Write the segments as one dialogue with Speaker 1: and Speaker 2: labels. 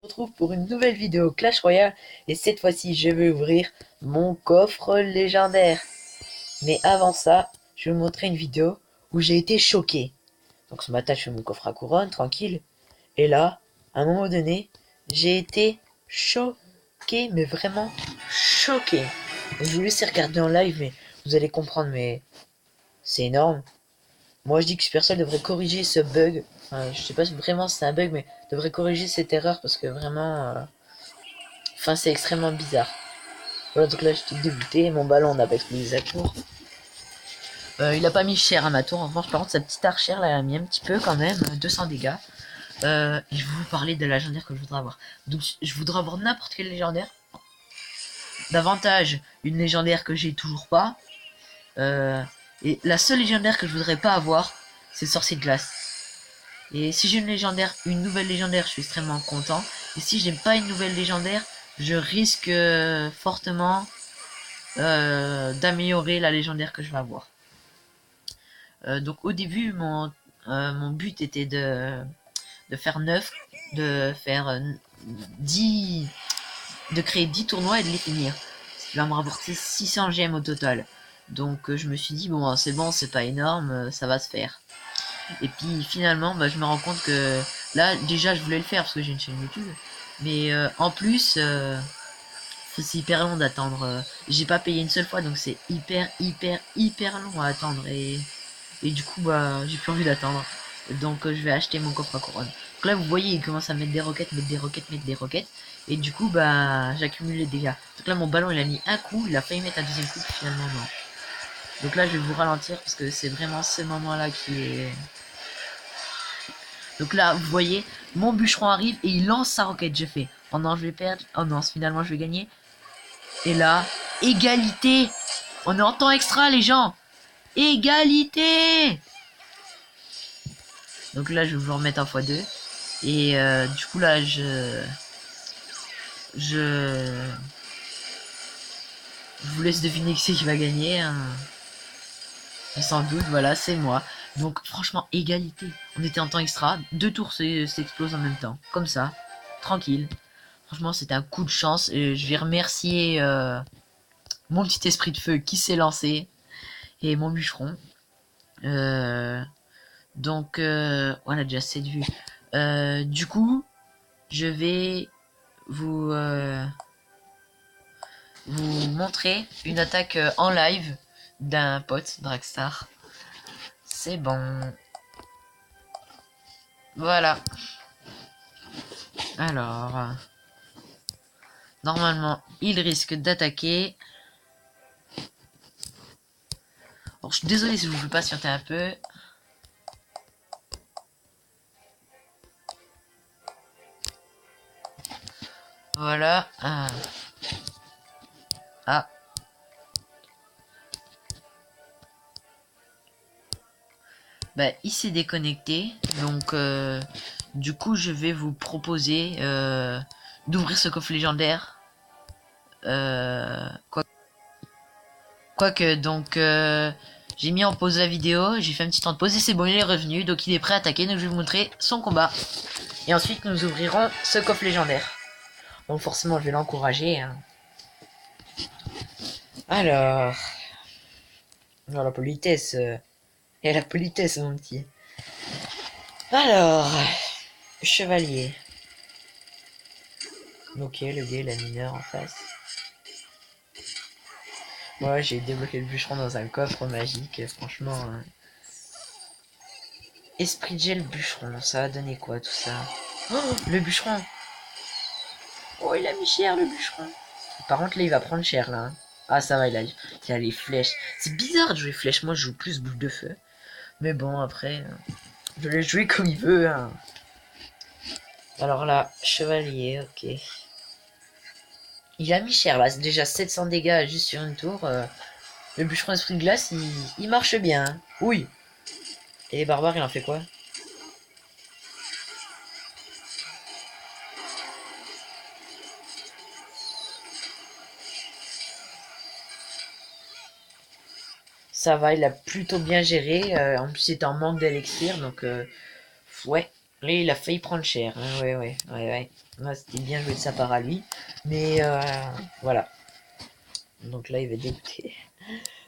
Speaker 1: On se retrouve pour une nouvelle vidéo Clash Royale et cette fois-ci je vais ouvrir mon coffre légendaire. Mais avant ça, je vais vous montrer une vidéo où j'ai été choqué. Donc ce matin je fais mon coffre à couronne, tranquille. Et là, à un moment donné, j'ai été choqué, mais vraiment choqué. Donc, je vous laisse regarder en live, mais vous allez comprendre, mais c'est énorme. Moi je dis que Supercell devrait corriger ce bug. Enfin, je sais pas si vraiment c'est un bug, mais devrait corriger cette erreur parce que vraiment... Enfin, c'est extrêmement bizarre. Voilà, donc là, j'étais dégoûté. Mon ballon n'a pas explosé sa tour. Il a pas mis cher à ma tour. En revanche, par contre, sa petite archère, là, elle a mis un petit peu quand même. 200 dégâts. Je vais vous parler de la légendaire que je voudrais avoir. Donc, je voudrais avoir n'importe quelle légendaire. Davantage, une légendaire que j'ai toujours pas. Et la seule légendaire que je voudrais pas avoir, c'est le sorcier de glace. Et si j'ai une nouvelle légendaire, je suis extrêmement content. Et si je n'ai pas une nouvelle légendaire, je risque fortement d'améliorer la légendaire que je vais avoir. Donc au début, mon but était de faire 9, de faire 10, de créer 10 tournois et de les finir. Ce qui va me rapporter 600 gemmes au total. Donc je me suis dit, bon, c'est pas énorme, ça va se faire. Et puis finalement, je me rends compte que là, déjà, je voulais le faire parce que j'ai une chaîne YouTube. Mais en plus, c'est hyper long d'attendre. J'ai pas payé une seule fois, donc c'est hyper long à attendre. Et du coup, j'ai plus envie d'attendre. Donc je vais acheter mon coffre à couronne. Donc là, vous voyez, il commence à mettre des roquettes, mettre des roquettes, mettre des roquettes. Et du coup, j'accumule les dégâts. Donc là, mon ballon, il a mis un coup, il a failli mettre un deuxième coup, puis finalement non. Donc là, je vais vous ralentir parce que c'est vraiment ce moment-là qui est... Donc là, vous voyez, mon bûcheron arrive et il lance sa roquette. Je fais, oh non, je vais perdre. Oh non, finalement, je vais gagner. Et là, égalité. On est en temps extra, les gens. Égalité. Donc là, je vais vous remettre en x2. Et du coup, là, je vous laisse deviner qui c'est qui va gagner. Hein. Sans doute, voilà, c'est moi. Donc, franchement, égalité. On était en temps extra. 2 tours s'explosent en même temps. Comme ça. Tranquille. Franchement, c'était un coup de chance. Et je vais remercier mon petit esprit de feu qui s'est lancé. Et mon bûcheron. Donc, voilà, déjà 7 vues. Du coup, je vais vous, vous montrer une attaque en live d'un pote, Dragstar. C'est bon. Voilà. Alors, normalement, il risque d'attaquer. Alors, je suis désolé si je vous fais patienter un peu. Voilà. Ah. Il s'est déconnecté. Donc, du coup, je vais vous proposer d'ouvrir ce coffre légendaire. Quoique, donc, j'ai mis en pause la vidéo. J'ai fait un petit temps de pause et c'est bon, il est revenu. Donc, il est prêt à attaquer. Donc, je vais vous montrer son combat. Et ensuite, nous ouvrirons ce coffre légendaire. Donc, forcément, je vais l'encourager. Hein. Alors... Non, la politesse. Et la politesse, mon petit. Alors, chevalier. Ok, le gars, la mineur en face. Ouais, j'ai débloqué le bûcheron dans un coffre magique. Franchement, esprit de gel bûcheron, ça va donner quoi tout ça? Oh, le bûcheron. Oh, il a mis cher le bûcheron. Par contre, là, il va prendre cher là. Hein. Ah, ça va, il a les flèches. C'est bizarre de jouer flèche. Moi, je joue plus boule de feu. Mais bon, après, je l'ai joué comme il veut. Hein. Alors là, chevalier, ok. Il a mis cher là, c'est déjà 700 dégâts juste sur une tour. Le bûcheron esprit de glace, il marche bien. Hein. Oui. Et les barbares, il en fait quoi? Ça va, il a plutôt bien géré. En plus, il était en manque d'élixir, donc ouais. Lui, il a failli prendre cher. Hein, ouais. Ouais, c'était bien joué de sa part à lui. Mais voilà. Donc là, il va dégoûter.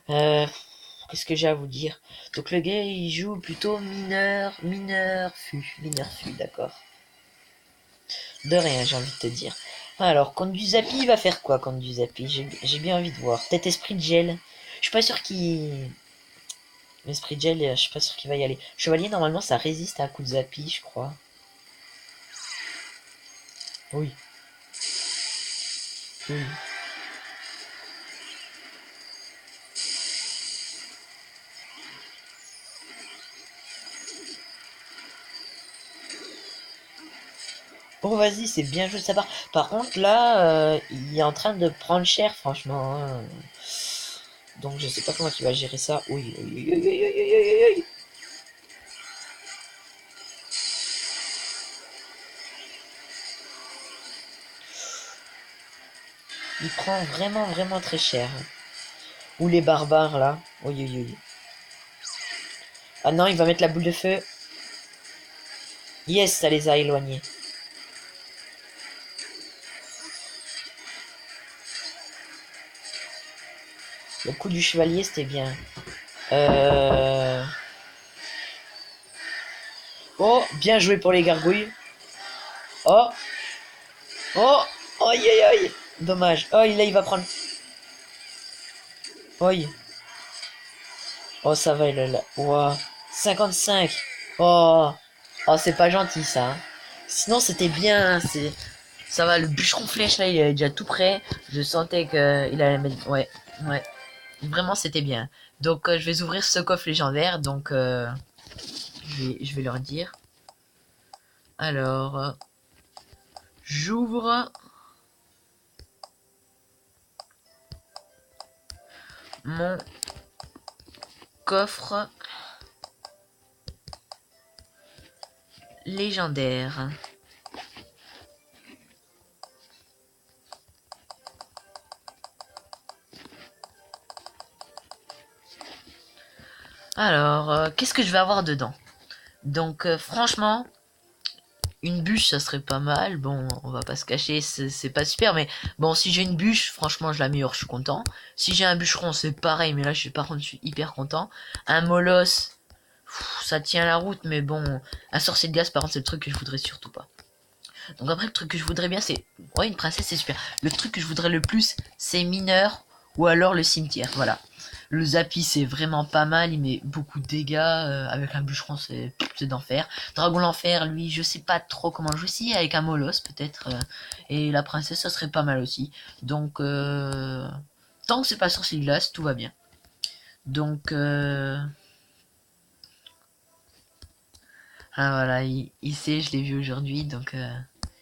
Speaker 1: Qu'est-ce que j'ai à vous dire? Donc le gars, il joue plutôt mineur fût, d'accord. De rien, j'ai envie de te dire. Alors, contre du Zappy, il va faire quoi contre du Zappy? J'ai bien envie de voir. Peut-être Esprit de Gel. Je suis pas sûr qu'il... L'Esprit de Gel, je suis pas sûr qu'il va y aller. Chevalier, normalement, ça résiste à un coup de Zappy, je crois. Oui. Oui. Bon, vas-y, c'est bien joué de sa part. Par contre, là, il est en train de prendre cher, franchement. Hein. Donc, je sais pas comment il va gérer ça. Oui, oui, oui, oui, oui, oui, oui, oui. Il prend vraiment très cher. Ou les barbares, là. Oui, oui, oui. Ah non, il va mettre la boule de feu. Yes, ça les a éloignés. Le coup du chevalier, c'était bien. Euh... Oh, bien joué pour les gargouilles. Oh, oh, aïe, aïe, aïe. Dommage. Oh, là, il va prendre... Oi. Oh, ça va, il est là. Wow. 55. Oh. Oh, c'est pas gentil, ça. Hein. Sinon, c'était bien. C'est... Ça va, le bûcheron flèche, là, il est déjà tout prêt. Je sentais que il allait mettre... Ouais, ouais. Vraiment, c'était bien. Donc, je vais ouvrir ce coffre légendaire. Donc, je vais leur dire. Alors, j'ouvre mon coffre légendaire. Alors, qu'est-ce que je vais avoir dedans? Donc, franchement, une bûche, ça serait pas mal. Bon, on va pas se cacher, c'est pas super, mais bon, si j'ai une bûche, franchement, je l'améliore, je suis content. Si j'ai un bûcheron, c'est pareil, mais là, par contre, je suis hyper content. Un molosse, ça tient la route, mais bon, un sorcier de gaz, par contre, c'est le truc que je voudrais surtout pas. Donc après, le truc que je voudrais bien, c'est... Ouais, une princesse, c'est super. Le truc que je voudrais le plus, c'est mineur ou alors le cimetière, voilà. Le Zappy, c'est vraiment pas mal, il met beaucoup de dégâts. Avec un bûcheron, c'est d'enfer. Dragon l'enfer, lui, je sais pas trop comment jouer. Si, avec un molosse, peut-être. Et la princesse, ça serait pas mal aussi. Donc, tant que c'est pas sorcier de glace, tout va bien. Donc, ah voilà, il sait, je l'ai vu aujourd'hui, donc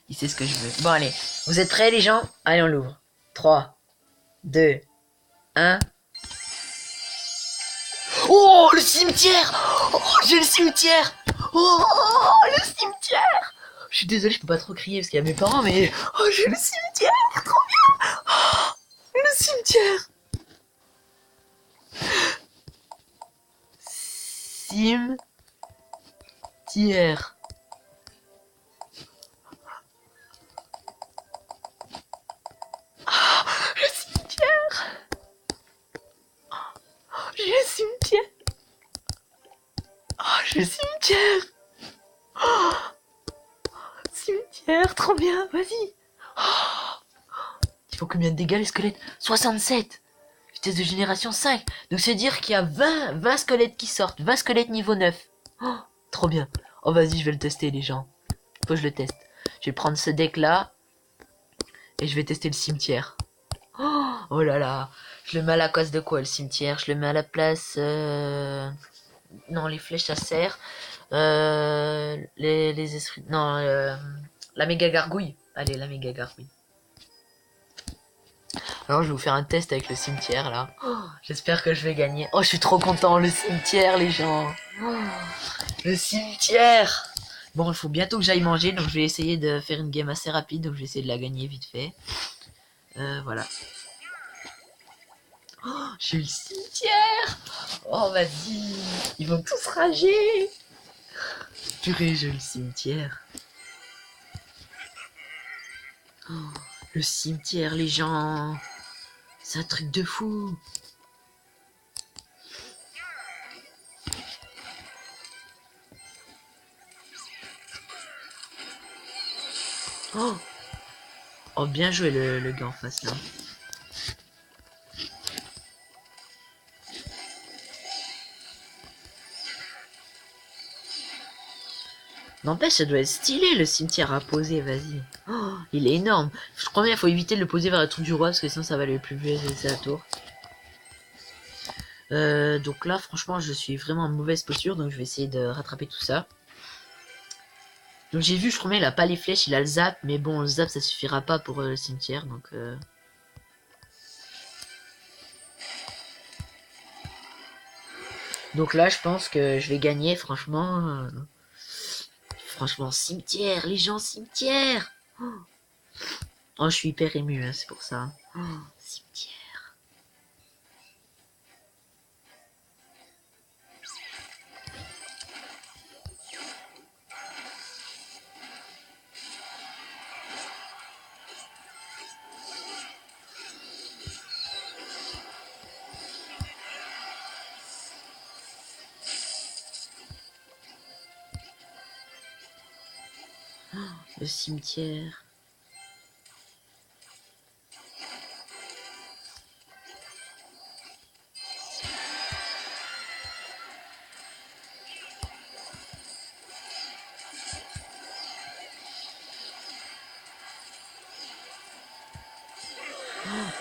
Speaker 1: il sait ce que je veux. Bon, allez, vous êtes prêts, les gens? Allez, on l'ouvre. 3, 2, 1. Oh, le cimetière! Oh, j'ai le cimetière! Oh, le cimetière! Je suis désolé, je peux pas trop crier parce qu'il y a mes parents, mais... Oh, j'ai le cimetière! Trop bien! Oh, le cimetière! Cimetière. Oh, le cimetière! Oh, j'ai le cimetière! Oh, j'ai le cimetière! Oh, cimetière, trop bien, vas-y! Oh, il faut combien de dégâts les squelettes? 67! Vitesse de génération 5. Donc c'est dire qu'il y a 20 squelettes qui sortent. 20 squelettes niveau 9. Oh, trop bien. Oh vas-y, je vais le tester les gens. Faut que je le teste. Je vais prendre ce deck là. Et je vais tester le cimetière. Oh, oh là là. Je le mets à la cause de quoi le cimetière? Je le mets à la place... Non, les flèches ça sert. Les esprits... Non, la méga gargouille. Allez, la méga gargouille. Alors je vais vous faire un test avec le cimetière là. Oh, j'espère que je vais gagner. Oh, je suis trop content, le cimetière les gens. Oh, le cimetière. Bon, il faut bientôt que j'aille manger, donc je vais essayer de faire une game assez rapide, donc je vais essayer de la gagner vite fait. Voilà. Oh, j'ai le cimetière. Oh, vas-y. Ils vont tous rager. Purée, joli cimetière. Oh, le cimetière, les gens. C'est un truc de fou. Oh, oh bien joué le gars en face là. N'empêche, ça doit être stylé le cimetière à poser, vas-y. Oh, il est énorme. Je crois bien qu'il faut éviter de le poser vers le trou du roi parce que sinon ça va aller plus vite la tour. Donc là, franchement, je suis vraiment en mauvaise posture, donc je vais essayer de rattraper tout ça. Donc j'ai vu, je crois bien, il a pas les flèches, il a le zap, mais bon, le zap ça suffira pas pour le cimetière, donc... Donc là, je pense que je vais gagner, franchement. Franchement, cimetière, les gens, cimetière. Oh, je suis hyper ému, hein, c'est pour ça. Oh, cimetière. Le cimetière.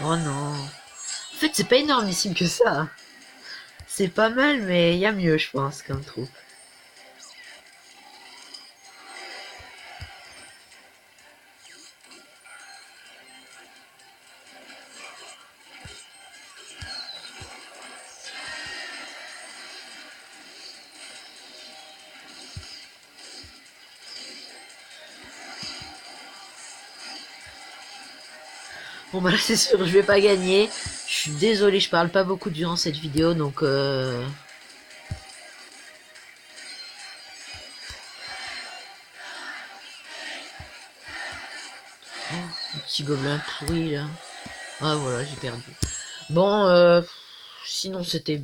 Speaker 1: Oh non. En fait, c'est pas énormissime que ça. C'est pas mal, mais il y a mieux, je pense, comme troupe. Bon bah là c'est sûr, je vais pas gagner. Je suis désolé, je parle pas beaucoup durant cette vidéo, donc oh, le petit gobelin pourri là. Ah voilà, j'ai perdu. Bon, sinon c'était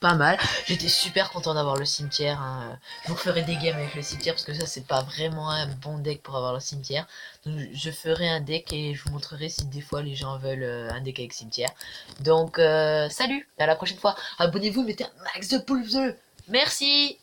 Speaker 1: pas mal. J'étais super content d'avoir le cimetière. Hein. Je vous ferai des games avec le cimetière parce que ça c'est pas vraiment un bon deck pour avoir le cimetière. Donc je ferai un deck et je vous montrerai si des fois les gens veulent un deck avec cimetière. Donc salut, à la prochaine fois. Abonnez-vous, mettez un max de pouces bleus. Merci.